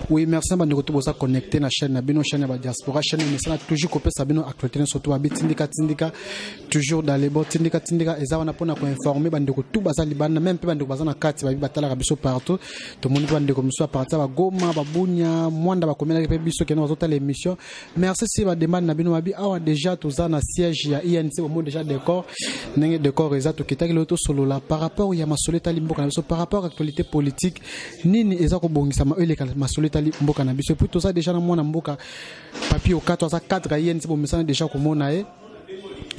Oui, merci bande ko to connecté na chaîne na bino chaîne ba diaspora chaîne mais ça toujours copé ça bino actualité surtout abi tindika toujours dans les bords tindika eza wana pona ko informer bande ko tout baza libana même pe bande ko baza na kati ba batala biso partout to monde bande ko miso partir ba Goma ba Bunya mwanda ba komela pe biso kena bazota l'émission merci si ba demande na bino babi awa déjà toza na siège ya INC au monde déjà décor ndenge décor exact kitaki loto solo là par rapport ya masoleta limboka na biso par rapport à actualité politique nini eza ko bongisa ma ele masoleta limboka na biso plutôt ça déjà na mwana mboka papier au 4 4 INC bo message déjà ko mona e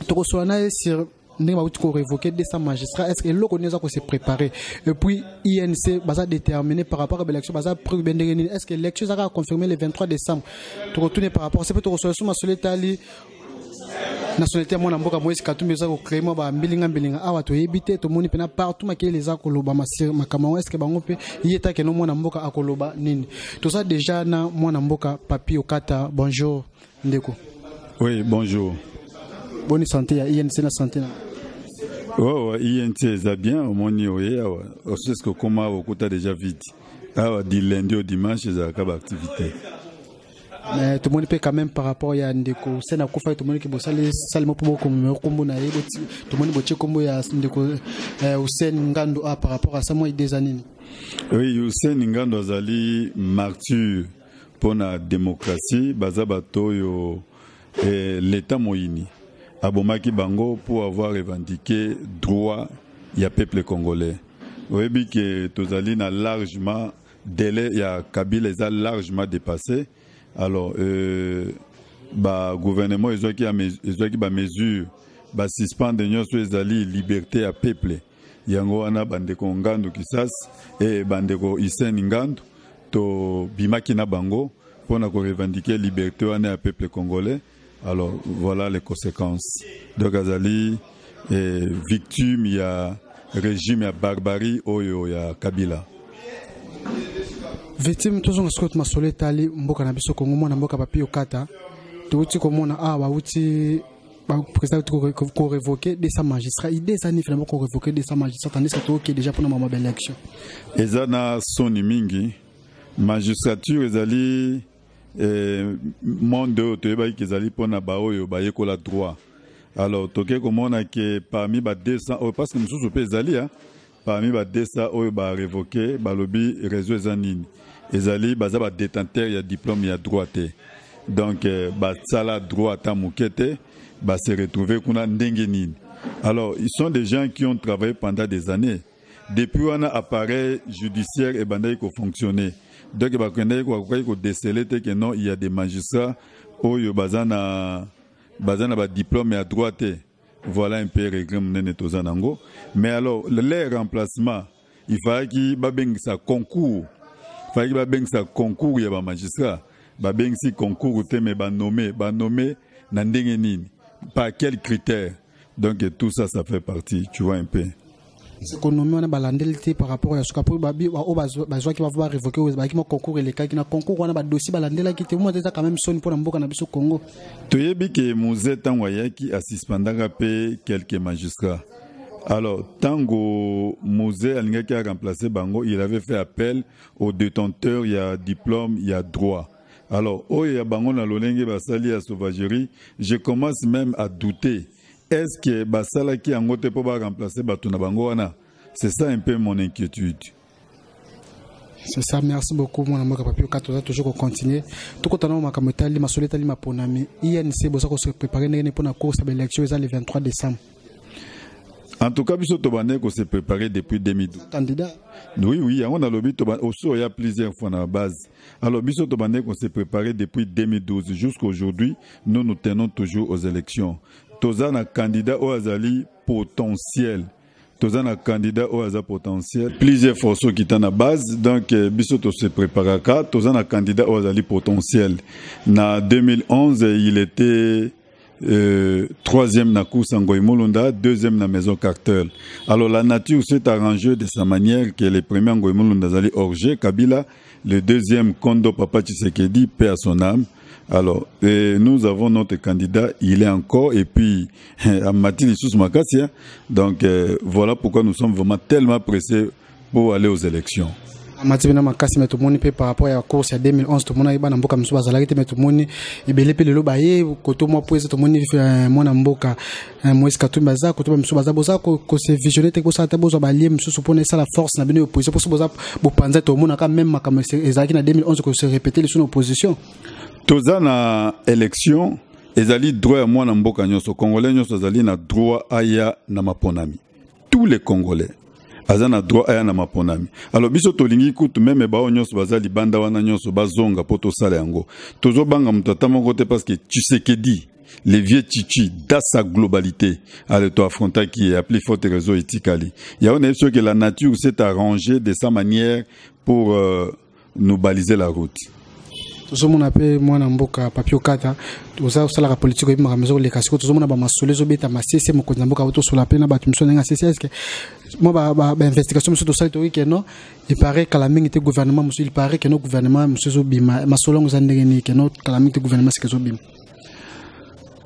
to ko sona e sur ndenge ba ko révoquer des magistrats est-ce que le connaît ko se préparer et puis INC baza déterminé par rapport à l'élection baza preuve bendengeni est-ce que l'élection sera confirmée le 23 décembre to retourner par rapport c'est peut to solo masoleta li nationalité mwana mboka Moïse Katumbi za ko créer mo ba mbilinga awa to yebite to moni pena partout makele za ko loba makama est-ce que bango pe yeta ke no mwana mboka akoloba nini tout ça déjà na mwana mboka papi okata bonjour ndeko. Oui, bonjour. Bonne santé ya INC na santé na. Oh, INC ça bien au moni oye awa est-ce que comment okuta déjà vite awa du lundi au dimanche za ka activité. Mais tout le monde peut quand même par rapport à Ndeko c'est na kufa tout le monde qui bosse les salmo pour comme kombo na yebo tout le monde boche kombo ya Ndeko Hussein Ngando par rapport à ça moi des années. Oui, Hussein Ngando azali martyr pour la démocratie bazabato yo l'état moyini abomaki bango pour avoir revendiqué droit ya peuple congolais. Oui, bi que tozali na largement délai ya Kabila les a largement dépassé. Alors, gouvernement, ils ont qui mesure, suspendre les liberté à peuple. Yango wana bandeko Ngando Kisas et bandeko Hussein Ngando to bimaki na bango pour na revendiquer liberté wana à peuple congolais. Alors voilà les conséquences. Donc azali victime il y a régime ya barbarie oyo ya Kabila. Victime toujours Scott masoleta ali mboka na biso Kongo mwana mboka papi okata tuuti komona ba uti ba président ko révoquer des magistrats idée ça ni finalement ko révoquer des magistrats tandis que to qui déjà pour na belle élection ezana soni mingi magistrature ezali monde to ba ki ezali pona ba oyo ba yekola droit alors toke komona que parmi ba 200 parce que mususu pe ezali parmi ba 200 oyo ba révoquer ba lobby réseau ezanini ezali baza ba détenteur ya diplôme ya droit te donc ba sala droit ta mukete ba se retrouver kuna ndenge nini. Alors ils sont des gens qui ont travaillé pendant des années depuis un appareil judiciaire et bandai ko fonctionner donc ba connait ko déceler que non il y a des magistrats oyo bazana ba diplôme ya droit te. Voilà un peu réglé mon tozanango mais alors les remplacements il fallait qu'il babeng sa concours. Il fallait que ça concours ya ba magistrat ba beng si concours te mais ba nommé na ndenge nini par quels critères donc tout ça fait partie tu vois un peu c'est qu'on nomme on a balandelité par rapport à ce qu'a pour babi au bazwa qui va voir révoquer ba qui mo concours et les cas qui na concours on a ba dossier balandela qui te moi déjà quand même sonne pour mboka na biso Congo toyebi que muzeta waya qui assistandanga pe quelques magistrats. Alors, Tango Mosé qui a remplacé Bango, il avait fait appel aux détenteurs, il y a diplôme, il y a droit. Alors, il y a Bango na Lolenge Basali à sauvagerie, je commence même à douter. Est-ce que Basala qui a ngote pour remplacer Batuna Bango wana? C'est ça un peu mon inquiétude. C'est ça, merci beaucoup mon amour papi okatoza toujours continuer. Tout kotana makamotali masoleta li maponami. INC boza ko se préparer ngene pour na course à l'élection le 23 décembre. En tout cas, Biso Tobane qu'on s'est préparé depuis 2012. Candidat. Oui, on a lobby Tobane. Aussi, il y a plusieurs fois dans la base. Alors, Biso Tobane qu'on s'est préparé depuis 2012 jusqu'à aujourd'hui. Nous tenons toujours aux élections. Tozan a candidat au Azali potentiel. Tozan a candidat au Azali potentiel. Plusieurs forces qui sont dans la base. Donc, Biso s'est préparé à Tozan a candidat au Azali potentiel. En 2011, il était troisième na course en Goïmolunda, deuxième na maison Cartel. Alors la nature s'est arrangée de sa manière que les premiers en Goïmolunda zali Orgé, Kabila, le deuxième Kondo Papa Tshisekedi, paix à son âme. Alors, nous avons notre candidat, il est encore, et puis, Amati Lissous Makassia. Donc, voilà pourquoi nous sommes vraiment tellement pressés pour aller aux élections. Matibina makasi mais tout le monde peut par rapport à la course à 2011 tout le monde a na mboka msuba zalaki mais tout le monde ebele pe lelo baye koto mo poese tout le monde mona mboka Moïse Katumbi za koto msuba za boza ko se visionner te ko sa ta bozo balie msusu pona ça la force na bino opposition pour boza bo panza tout le monde ka même makama ezalaki na 2011 ko se répéter son opposition toza na élection ezali droit ya mwana mboka nyonso congolais nyonso ezali na droit aya na maponami tous les congolais azana droit aya na maponami alors biso tolingi kutu même ba nyonso bazali banda wana nyonso bazonga poto sala yango tozo banga mutata moko te parce que Tshisekedi les vieux Chichi dans sa globalité allez toi affronter qui est appelé forte réseau etikali il y a une chose que la nature s'est arrangée de sa manière pour nous baliser la route. Tozomona pe mwana mboka Papio Kata toza sala ka politique ko bimaka mezo le kasiko tozomona ba masole zo beta masese mo konza mboka to sola pe na batu mso nga CCS que mo ba investigation mso to sala to que non il paraît que la mingi te gouvernement mso il paraît que no gouvernement mso zo bima masolongo za ndenge ni que no la mingi te gouvernement c'est que zo bima.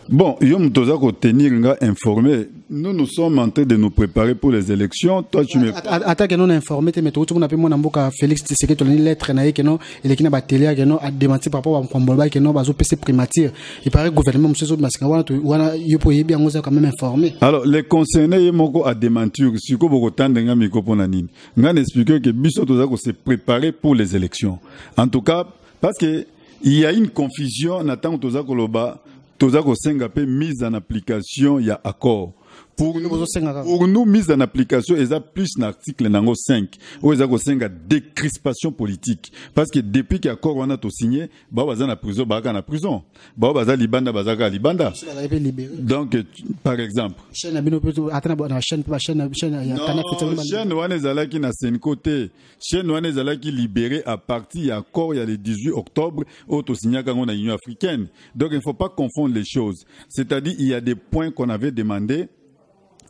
Bon, yom toza ko tenir nga informé. Nous sommes en train de nous préparer pour les élections. Toi, tu me. Attaque non informé, mais tout le monde a pu mon amboka Félix Tshisekedi tolani lettre na que non, il est qui na ba télé que non a démenti par rapport à Kombolba que non bazo PC primature. Il paraît gouvernement monsieur zo masika wana yopo yebi angoza quand même informé. Alors les concernés yemoko a démenti siko boko tande nga miko pona nini. Nga expliquer que biso toza ko se préparer pour les élections. En tout cas, parce que il y a une confusion n'attend toza koloba toza ko senga pe mise en application ya accord. Pour nous, mise en application, il y a plus l'article 5, où il y a une décrispation politique. Parce que depuis qu'il y a accord, on a tout signé, il y a en prison, il y a en prison. Il y a libanda, il y a libanda. Donc, par exemple. Chaîne Wanezala qui n'a pas côté. Chaîne Wanezala qui libéré à partir du accord, il y a le 18 octobre, où on a signé avec l'Union africaine. Donc, il ne faut pas confondre les choses. C'est-à-dire, il y a des points qu'on avait demandé.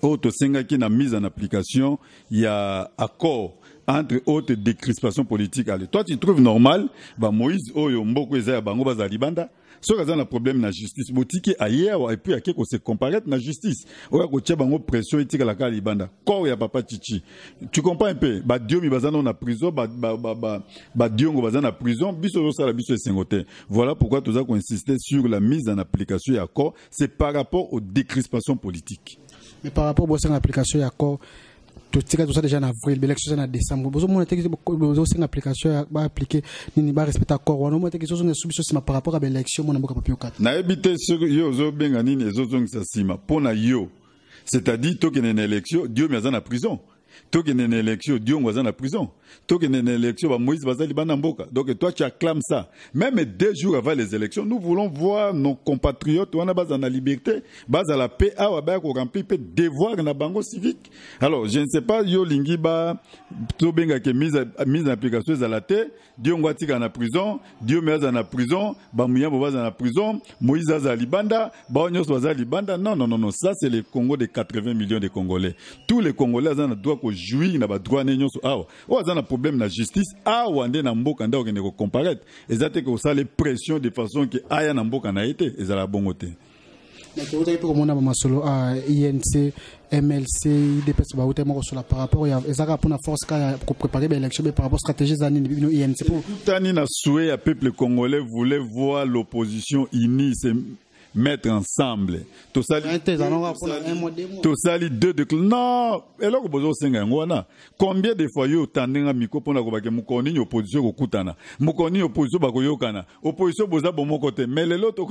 Autre senga qui n'a mise en application, il y a accord entre autres décrispation politique. Allez, toi tu trouves normal, bah Moïse oyo mboko eza bango bazali banda. Ce qui a un problème na justice, botiki ailleurs et puis à quelque se comparer na justice. Oya ko tia bango pression etika la kali banda. Corps ya papa Chichi. Tu comprends un peu? Ba Dieu mi bazana na prison, ba Dieu ngo bazana na prison, biso ça la biso sengote. Voilà pourquoi nous avons insisté sur la mise en application et accord, c'est par rapport aux décrispations politiques. Mais par rapport à l'application, il y a encore tout ça déjà en avril, l'élection en décembre. Vous avez une application à appliquer, ni pas respecter l'accord. On a une question sur par rapport à l'élection, mon amour Papio Kata. Na habité sur yo zo bengani les autres ça sima pona yo. C'est-à-dire toi qui est une élection, Dieu met en prison. Toi qui est une élection, Dieu met en prison. Toi qui est une élection, Moïse bazali banamboka. Donc toi tu acclames ça. Même 2 jours avant les élections, nous voulons voir nos compatriotes on a base en la liberté, base à la paix, à ba ko remplir peut devoir na bango civique. Alors, je ne sais pas yo lingi ba to benga ke mise en application za la terre, Dieu ngwati na prison, Dieu met en prison, ba muyambo base en prison, Moïse za libanda, ba nyos baza libanda. Non, ça c'est le Congo de 80 millions de Congolais. Tous les Congolais ont droit ko jouir na ba droit nyonso awa. O za na problème na justice awande na mboka nda okende ko comparaître ezate ko ça les pressions de façon que aya na mboka na été ezala bongote. Mais tu as pour mon masolo à INC MLC IDPS ba outé moko sur la par rapport ya ezaka pour na force ka pour préparer l'élection par rapport stratégie za nini bino INC pour tani na souhait à peuple congolais voulait voir l'opposition unie mettre ensemble. Tout ça, deux de non. Et là, vous avez combien de fois vous avez miko pour que mukoni opposition kokutana. Mukoni opposition bakoyokana. Opposition boza bon côté. Mais les autres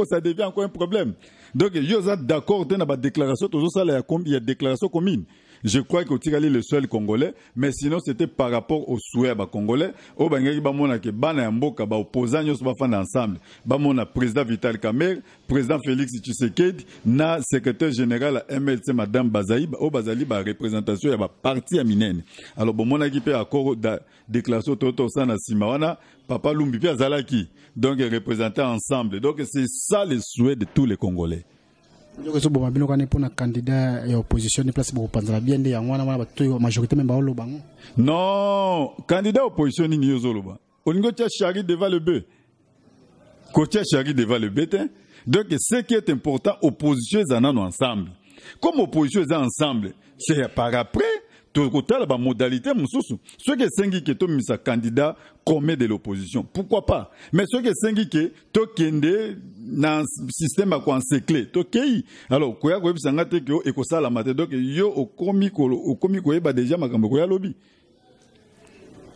ça devient encore un problème. Donc, vous êtes d'accord dans la déclaration. Tout ça, il y a déclaration commune. Je crois que Tigali est le seul Congolais, mais sinon c'était par rapport au souhait des Congolais. Au Bangaki Bamona que Bana Mboka ba opposants nyos ba fan ensemble. Bamona président Vital Kamerhe, président Félix Tshisekedi, na secrétaire général à MLC Madame Bazaïb, au Bazali ba représentation ya ba parti aminene. Alors bomona qui peut accord déclaration toto ça na simawana, Papa Lumbi pe azalaki. Donc représentés ensemble. Donc c'est ça le souhait de tous les Congolais. Candidat et opposition place bien majorité même non, candidat opposition ni yozoloba. Olingo tia chari devant le bœuf. Kotia chari devant le bœuf. Donc ce qui est important, opposition est ensemble. Comme opposition est ensemble, c'est par après tokotala ba modalité mususu ceux qui sengi que to misa candidat comme de l'opposition pourquoi pas mais ceux qui sengi que to kende na système à encercler to kei alors koya ko bisanga te que ekosala mate donc yo okomi ko eba déjà makambo ko ya lobby.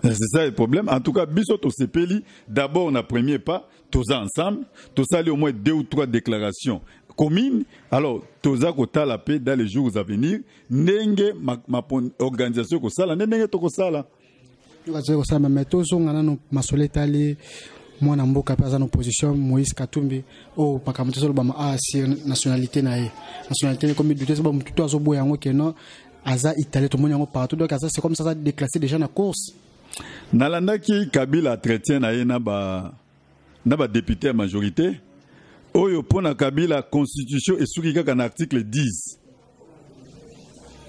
C'est ça le problème. En tout cas, biso to sepeli, d'abord on a premier pas, tous ensemble, tous allés au moins 2 ou 3 déclarations communes. Alors, tous à côté la paix dans les jours à venir, nenge ma organisation ko sala, nenge to ko sala. Ko sala mais tous on a no masoleta ali mwana mboka pa za no position Moïse Katumbi o pakamto solo ba ma si nationalité na ye. Nationalité comme du tout ba mutu azo boya ngo keno aza italien to mona ngo partout donc ça c'est comme ça déclassé déjà na course. Nalandaki Kabila traité na ye na ba député à majorité oyo pona Kabila constitution et soki kaka na article 10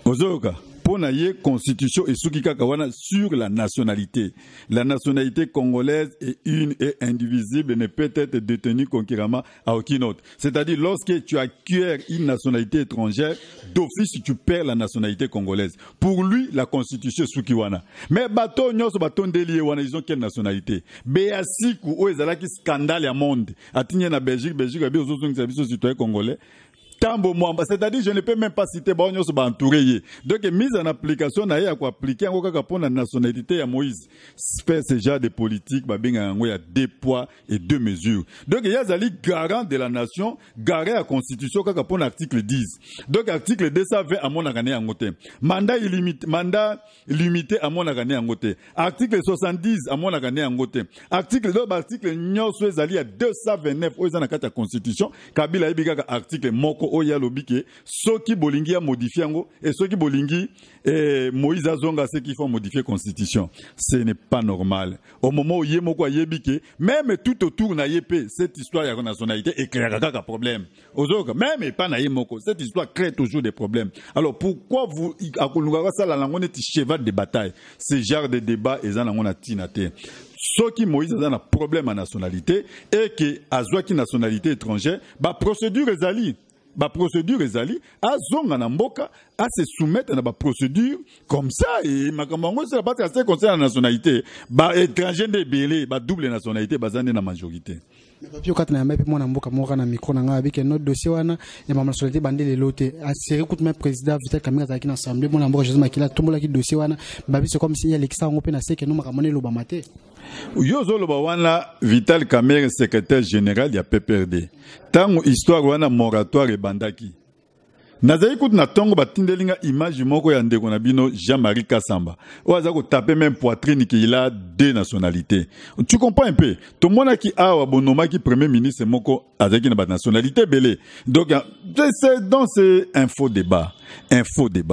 ozoka pona ye constitution et soki kaka wana sur la nationalité congolaise est une et indivisible ne peut être détenue concurremment à aucune autre. C'est-à-dire lorsque tu acquiers une nationalité étrangère d'office tu perds la nationalité congolaise. Pour lui la constitution soki wana mais bato nyonso bato ndeli wana ils ont quelle nationalité Béasiku o ezalaki scandale à monde atinye na Belgique abi ozozongisa biso citoyen congolais. C'est-à-dire je ne peux même pas citer Baonyo so ba entouré. Donc mise en application na ya ko appliquer ngo kaka pona nationalité ya Moïse. Faire ce genre de politique ba benga ngo ya 2 poids et 2 mesures. Donc il y a zali garant de la nation, garant la constitution kaka pona article 10. Donc article 220 à mon akané ngote. Mandat limité à mon akané ngote. Article 70 à mon akané ngote. Article 2 article nyoso ezali ya 229 o ezana kata constitution. Kabila ibika article moko oya lobike soki bolingi a modifier ngo et soki bolingi Moïse Azonga ce qu'il faut modifier constitution. Ce n'est pas normal. Au moment où yemoko yebike même tout autour na yepé cette histoire ya nationalité éclaire kaka problème. Ozoka même pas na yemoko cette histoire crée toujours des problèmes. Alors pourquoi vous akolunga ça la langue est cheval de bataille. Ce genre de débat ezana ngona tinate. Soki Moïse a un problème à nationalité et que azwaki nationalité étrangère ba procédure ezali à zonga na mboka à se soumettre à ba procédure comme ça et makambo c'est pas très concernant la nationalité ba étranger de belé ba double nationalité bazane na majorité. Papier quand na mapi mona mboka moko na micro na nga avec notre dossier wana et ma nationalité bandé loté a serré coup même président Vital Kamerhe za kina assemblée mona mboka Joseph Makila tombola ki dossier wana babi c'est comme si il y a l'extra ngopé na seke no makamone lo bamate. Yozo loba wana Vital Kamerhe secrétaire général ya PPRD. Tango histoire wana moratoire e bandaki. Nazali kout na tongo batindelinga image moko ya ndeko na bino Jean-Marie Kassamba. Oaza ko taper même poitrine qu'il a 2 nationalités. Tu comprends un peu? Tout le monde qui a bonoma qui premier ministre moko azaki na ba nationalité belé. Donc c'est un faux débat.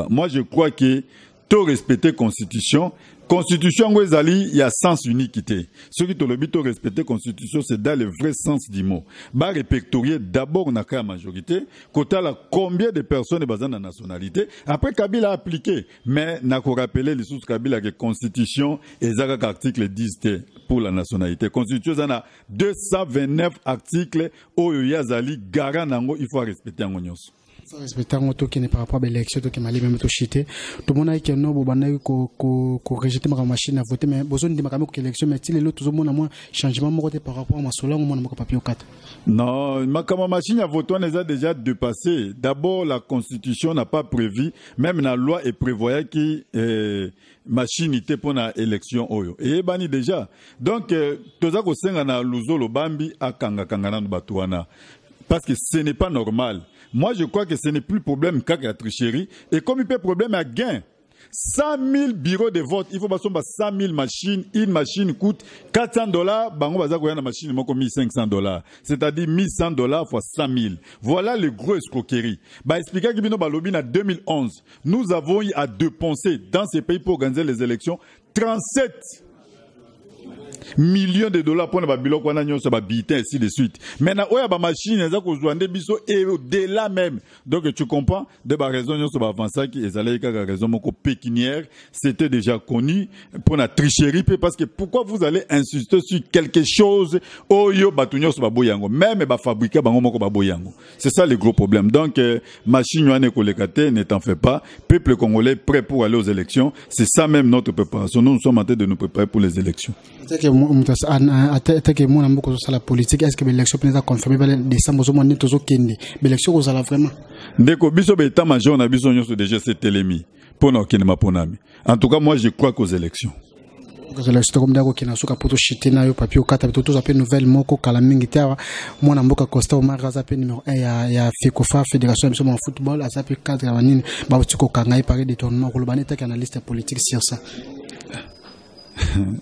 Moi je crois que tout respecter constitution il y a sens uniquité. Ce qui te le but de respecter constitution, c'est dans le vrai sens du mot. Bah répertorier d'abord na la majorité, côté la combien de personnes basées dans la nationalité. Après Kabila a appliqué, mais n'a qu'à rappeler les sources Kabila que constitution et zaka article 10 pour la nationalité. Constitution ça a 229 articles où il y a zali garant nango il faut respecter en nyonso. Respectant auto qui n'est par rapport à l'élection qui m'a même tout chité tout le monde a qui non bobana ko rejeter ma machine à voter mais besoin de ma que élection mais il est tout le monde a moins changement mon côté par rapport à ma sola mon papier au 4 non ma machine à voter on les a déjà dépassé. D'abord la constitution n'a pas prévu même la loi est prévoyait qui machine était pour la élection oyo et bani déjà donc toza ko senga na luzolo bambi akanga kangana batuana parce que ce n'est pas normal. Moi, je crois que ce n'est plus problème qu'à la tricherie. Et comme il peut problème à gain, 100 000 bureaux de vote, il faut passer par 100 000 machines. Une machine coûte $400. Bango baza koya na machine moko $1,500. C'est-à-dire $1,100 fois 100 000. Voilà le gros escroquerie. Bah expliquer que bino balobi en 2011, nous avons eu à dépenser dans ces pays pour organiser les élections 37 millions de dollars pour les biloko wana nyonso ba bitin ainsi de suite. Maintenant oya ba machine eza ko zwande biso et au-delà même. Donc tu comprends de ba raison nyonso ba avancer qui ezalaki kaka raison moko pécuniaire, c'était déjà connu pour la tricherie parce que pourquoi vous allez insister sur quelque chose oyo batu nyonso ba boyango même ba fabriquer bango moko ba boyango. C'est ça le gros problème. Donc machine wana ko lekate ne t'en fais pas. Peuple congolais prêt pour aller aux élections, c'est ça même notre préparation. Nous sommes en train de nous préparer pour les élections. La politique, est-ce que l'élection peut être confirmée par décembre l'élection vous allez vraiment ndeko biso beta major na biso nyonso déjà c'est telemi pour na kinema ponami. En tout cas moi je crois qu'aux élections. Les élections comme d'abord qui n'a pas poto chité na yo papier au kata tout appel nouvelle moko kala mingi ta moi na mboka Costa Omar Razape numéro 1 ya FECOFA fédération de football azape cadre ya nini ba tiko kangai parler de tournement ko lobane ta analyste politique sur ça.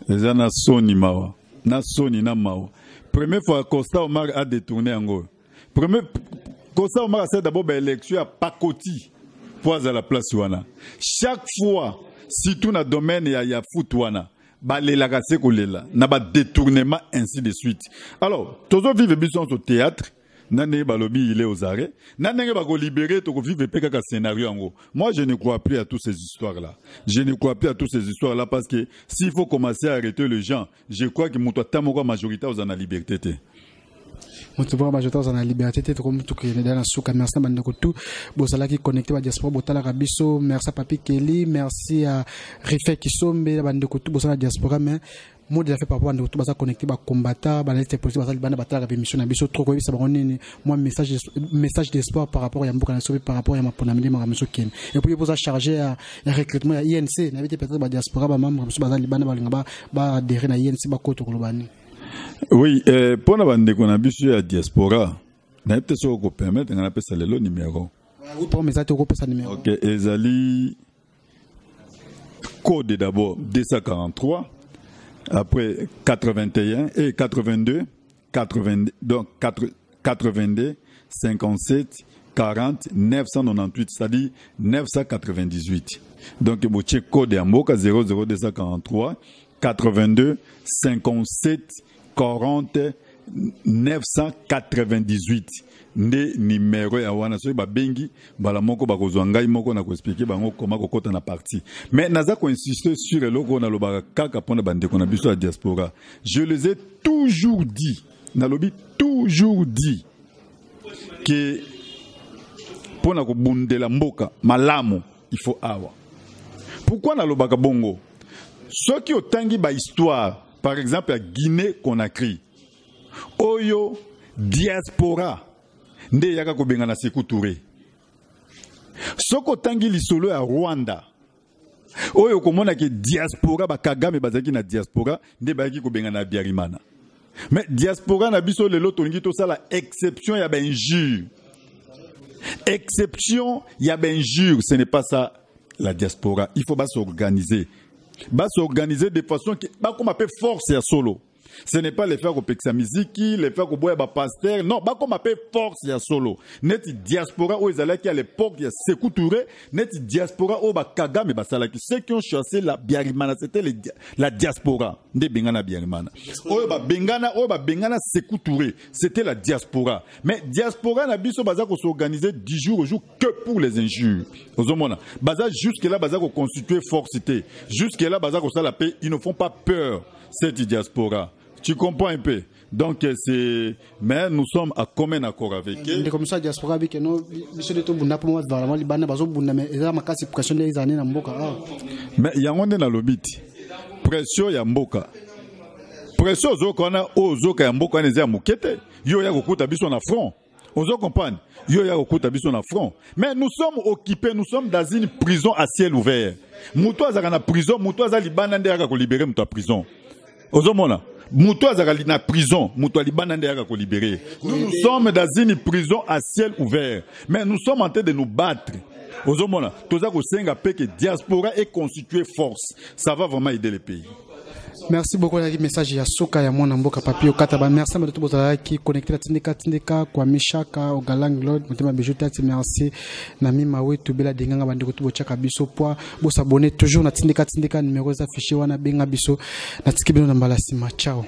Eza na soni mawa. Na soni na mawa. Première fois Costa Omar a détourné en Costa Omar a fait d'abord l'élection à Pakoti pour à la place wana. Chaque fois, si tout na domaine ya foot wana, ba lela kase ko lela, na ba détournement ainsi de suite. Alors, tozo vive biso au théâtre. Nane balobi il est aux arrêts. Nane ba ko libérer to ko vivre pe ka scénario en gros. Moi je ne crois plus à toutes ces histoires là. Je ne crois plus à toutes ces histoires là parce que s'il faut commencer à arrêter les gens, je crois que muto tamoko majorité aux en la liberté. Muto ba majorité aux en la liberté te comme tout que dans la souka merci bande ko tout bozala ki connecté ba diaspora botala kabiso merci à Papi Kelly, merci à Rife Kisombe bande ko tout bozala diaspora mais moi déjà fait par rapport à nous tout ça connecté ba combattant ba l'été politique ba bana batala ka émission na biso trop ko bisa ba nini moi message d'espoir par rapport à mboka na sauver par rapport à maponameli ma miso ken et puis pour ça charger à recrutement à INC na vite peut-être ba diaspora ba membre biso ba libana ba linga ba adhérer na INC ba koto ko lobani. Oui, pour na bande ko na biso ya diaspora na peut so ko permettre na pesa le numéro. Oui, pour message ko pesa numéro. OK, ezali code d'abord 243 après 81 et 82, 82 donc 82 57 40 998, c'est-à-dire 998. Donc le code est en Moka 00243 82 57 40 998. Nde numéro ya wana so ba bengi bala moko ba kozwa ngai moko na ko expliquer bango comment ko kota na parti mais naza ko insister sur eloko na lobaka kaka pona bande ko na biso la diaspora. Je les ai toujours dit na lobi toujours dit que pona ko bundela mboka malamu il faut awa. Pourquoi na lobaka bongo ceux qui otangi ba histoire par exemple à Guinée Conakry oyo diaspora nde yaka ko benga na Sékou Touré. Soko tangi lisolo ya Rwanda. Oyo komona ke diaspora ba Kagame bazaki na diaspora nde bayaki ko benga na Biarimana. Mais diaspora na biso lelo tolingi to sala exception ya benjure. Exception ya benjure, ce n'est pas ça la diaspora. Il faut pas s'organiser. Ba s'organiser de façon que ba comme appelle force ya solo. Ce n'est pas les faire au Pexamiziki, les faire au Boya Pasteur. Non, bah comme appelle force ya solo. Net diaspora où ils allaient qui à l'époque il y a Sékou Touré, net diaspora où bah Kagame bah Salaki. Ceux qui ont chassé la Biarimana, c'était la diaspora. Nde Bengana Biarimana. Oh bah Bengana Sékou Touré, c'était la diaspora. Mais diaspora n'a biso baza ko s'organiser 10 jours au jour que pour les injures. Ozomona. Baza jusque là baza ko constituer forcité. Jusque là baza ko ça la paix, ils ne font pas peur cette diaspora. Tu comprends un peu. Donc c'est mais nous sommes à commun accord avec eux. Comme ça diaspora avec nous monsieur de tout bunda pour moi vraiment libana bazo bunda mais eza makasi pression des années na mboka. Mais yango nde na lobiti. Pression ya mboka. Pression zokona ozoka ya mboka neza mukete. Yo ya kokuta biso na front. Ozo comprendre. Yo ya kokuta biso na front. Mais nous sommes occupés, nous sommes dans une prison à ciel ouvert. Muto azaka na prison, muto azali libana nde yaka ko libérer muto à prison. Ozomona. Muto azakali na prison, muto alibana nde yaka ko libérer. Nous sommes dans une prison à ciel ouvert, mais nous sommes en train de nous battre. Ozomona, toza ko senga pe que diaspora est constituée force. Ça va vraiment aider le pays. Merci beaucoup na message ya soka ya mwana mboka papi okata ba merci à tout bozala qui connecté la tindika kwa mishaka au galang lord motema bijuta ti merci na mima wetu bela dinganga bandeko to bochaka biso po bo s'abonner toujours na tindika numéro za fichier wana benga biso na tikibino na mbala sima ciao.